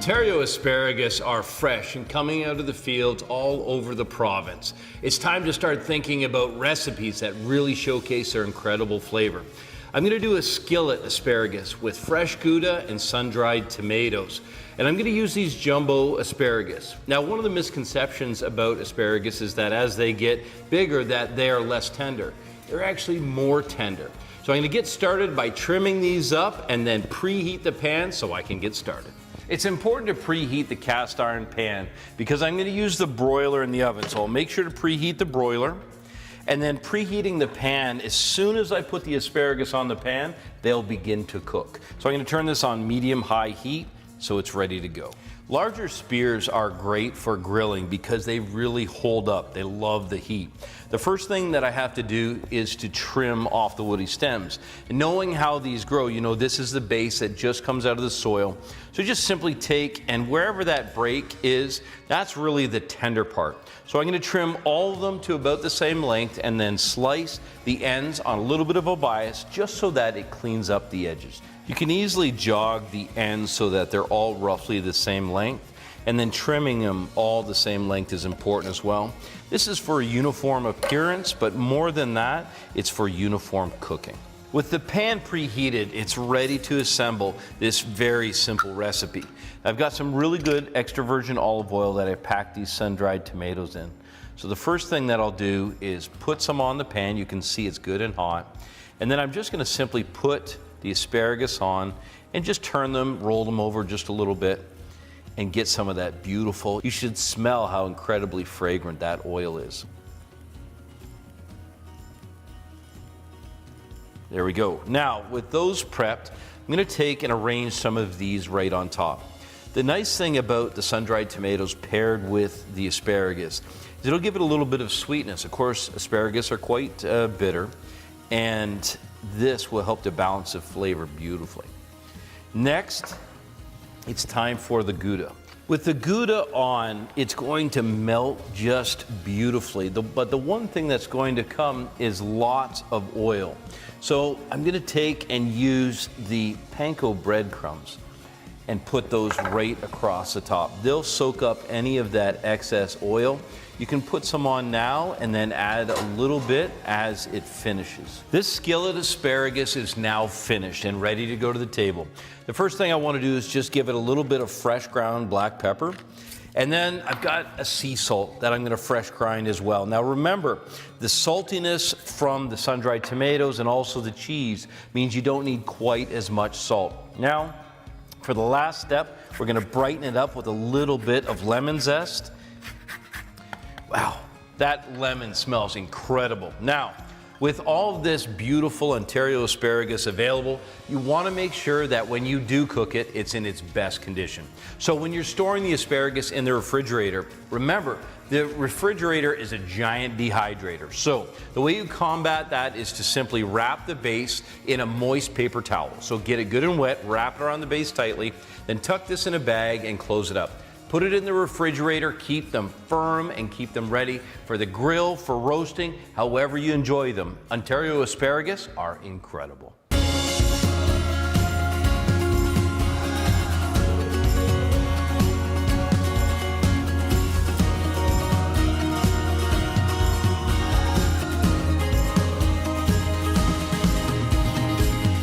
Ontario asparagus are fresh and coming out of the fields all over the province. It's time to start thinking about recipes that really showcase their incredible flavor. I'm going to do a skillet asparagus with fresh Gouda and sun-dried tomatoes. And I'm going to use these jumbo asparagus. Now, one of the misconceptions about asparagus is that as they get bigger, that they are less tender. They're actually more tender. So I'm going to get started by trimming these up and then preheat the pan so I can get started. It's important to preheat the cast iron pan because I'm going to use the broiler in the oven. So I'll make sure to preheat the broiler, and then preheating the pan, as soon as I put the asparagus on the pan, they'll begin to cook. So I'm going to turn this on medium-high heat so it's ready to go. Larger spears are great for grilling because they really hold up. They love the heat. The first thing that I have to do is to trim off the woody stems. And knowing how these grow, you know this is the base that just comes out of the soil. So just simply take, and wherever that break is, that's really the tender part. So I'm going to trim all of them to about the same length and then slice the ends on a little bit of a bias just so that it cleans up the edges. You can easily jog the ends so that they're all roughly the same length, and then trimming them all the same length is important as well. This is for a uniform appearance, but more than that, it's for uniform cooking. With the pan preheated, it's ready to assemble this very simple recipe. I've got some really good extra virgin olive oil that I packed these sun-dried tomatoes in. So the first thing that I'll do is put some on the pan. You can see it's good and hot. And then I'm just going to simply put the asparagus on and just turn them, roll them over just a little bit, and get some of that beautiful. You should smell how incredibly fragrant that oil is. There we go. Now, with those prepped, I'm going to take and arrange some of these right on top. The nice thing about the sun-dried tomatoes paired with the asparagus is it'll give it a little bit of sweetness. Of course, asparagus are quite bitter, and this will help to balance the flavor beautifully. Next, it's time for the Gouda. With the Gouda on, it's going to melt just beautifully. But the one thing that's going to come is lots of oil. So I'm going to take and use the panko breadcrumbs and put those right across the top. They'll soak up any of that excess oil. You can put some on now and then add a little bit as it finishes. This skillet asparagus is now finished and ready to go to the table. The first thing I want to do is just give it a little bit of fresh ground black pepper. And then I've got a sea salt that I'm going to fresh grind as well. Now remember, the saltiness from the sun-dried tomatoes and also the cheese means you don't need quite as much salt. Now, for the last step, we're going to brighten it up with a little bit of lemon zest. Wow, that lemon smells incredible. Now, with all of this beautiful Ontario asparagus available, you want to make sure that when you do cook it, it's in its best condition. So when you're storing the asparagus in the refrigerator, remember, the refrigerator is a giant dehydrator. So the way you combat that is to simply wrap the base in a moist paper towel. So get it good and wet, wrap it around the base tightly, then tuck this in a bag and close it up. Put it in the refrigerator, keep them firm and keep them ready for the grill, for roasting, however you enjoy them. Ontario asparagus are incredible.